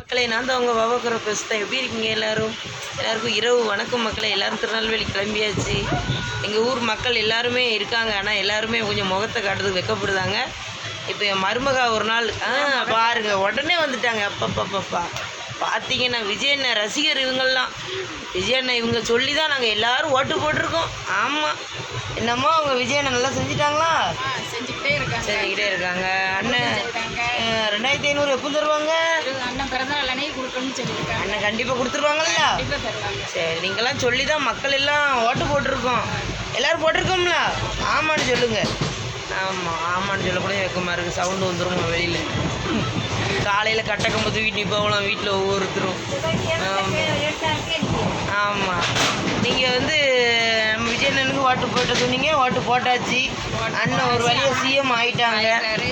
மக்களே, நான் தான் உங்கள் வவக்குற பேசுகிறேன். எப்படி இருக்கீங்க எல்லாருக்கும் இரவு வணக்கம் மக்களே. எல்லோரும் திருநெல்வேலி கிளம்பியாச்சு. எங்கள் ஊர் மக்கள் எல்லாருமே இருக்காங்க. ஆனால் எல்லாருமே கொஞ்சம் முகத்தை காட்டுறதுக்கு வெக்கப்படுதாங்க. இப்போ என் மருமகா ஒரு நாள் பாருங்க உடனே வந்துட்டாங்க. அப்பப்பப்பப்பா பார்த்தீங்கன்னா விஜயண்ண ரசிகர் இவங்கெல்லாம். விஜயண்ண இவங்க சொல்லி தான் நாங்கள் எல்லோரும் ஓட்டு போட்டிருக்கோம். ஆமாம், என்னம்மா அவங்க விஜயண்ண நல்லா செஞ்சுட்டாங்களா? செஞ்சுக்கிட்டே இருக்காங்க. அண்ணன் 2500 எப்போ தருவாங்க? அண்ணன் பிறந்தநாள் அன்னைக்கு கொடுக்கணும்னு சொல்லியிருக்காங்க. அண்ணன் கண்டிப்பாக கொடுத்துருவாங்கல்ல? சரி, நீங்களாம் சொல்லி தான் மக்கள் எல்லாம் ஓட்டு போட்டிருக்கோம். எல்லோரும் போட்டிருக்கோம்ல? ஆமான்னு சொல்லுங்கள். ஆமான்னு சொல்லக்கூடிய வெக்கமாக இருக்குது. சவுண்டு வந்துடும் வெளியில். காலையில் கட்டக்கம்பு தூக்கிட்டு போகலாம் வீட்டில் ஒவ்வொருத்தரும். ஆமாம், நீங்கள் வந்து நம்ம விஜயண்ணனுக்கு ஓட்டு போட்ட சொன்னீங்க. ஓட்டு போட்டாச்சு. அண்ணன் ஒரு வழியாக சிஎம் ஆகிட்டாங்க. சரி,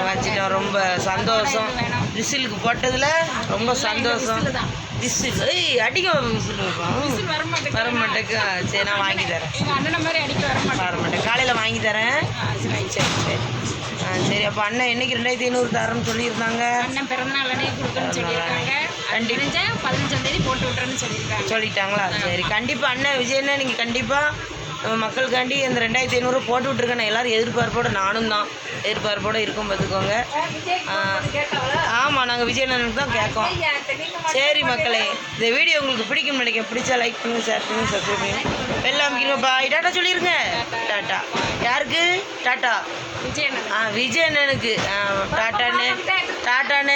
வச்சுட்டோம். ரொம்ப சந்தோஷம். விசிலுக்கு போட்டதில் ரொம்ப சந்தோஷம். விசில் அடிக்க வரமாட்டேக்கா? சரி, நான் வாங்கி தரேன். வரமாட்டேன், காலையில் வாங்கி தரேன். சரி சரி சரி. அப்போ அண்ணன் என்னைக்கு 2500 தரேன்னு சொல்லியிருந்தாங்க. அண்ணன் பிறந்தநாள் அன்னைக்கு கொடுக்கணும்னு சொல்லியிருக்காங்க. கண்டிப்பாக 15ஆம் தேதி போட்டு விட்டுறேன்னு சொல்லிட்டாங்களா? சரி, கண்டிப்பாக அண்ணன் விஜயண்ணா நீங்கள் கண்டிப்பாக நம்ம மக்களுக்காண்டி அந்த 2500 போட்டு விட்ருக்கேன். நான் எல்லோரும் எதிர்பார்ப்போடு, நானும் தான் எதிர்பார்ப்போடு இருக்கும் பார்த்துக்கோங்க. ஆமாம், நாங்கள் விஜயண்ணனுக்கு தான் கேட்கோம். சரி மக்களே, இந்த வீடியோ உங்களுக்கு பிடிக்கும்னு நினைக்கிறேன். பிடிச்சா லைக் பண்ணுங்கள், ஷேர் பண்ணுங்கள், சப்ஸ்கிரைப் பண்ணுங்கள். எல்லாம் முக்கியமாக பாய் டாட்டா சொல்லிடுங்க. டாட்டா யாருக்கு? டாட்டா விஜயண்ணனுக்கு. டாட்டான்னு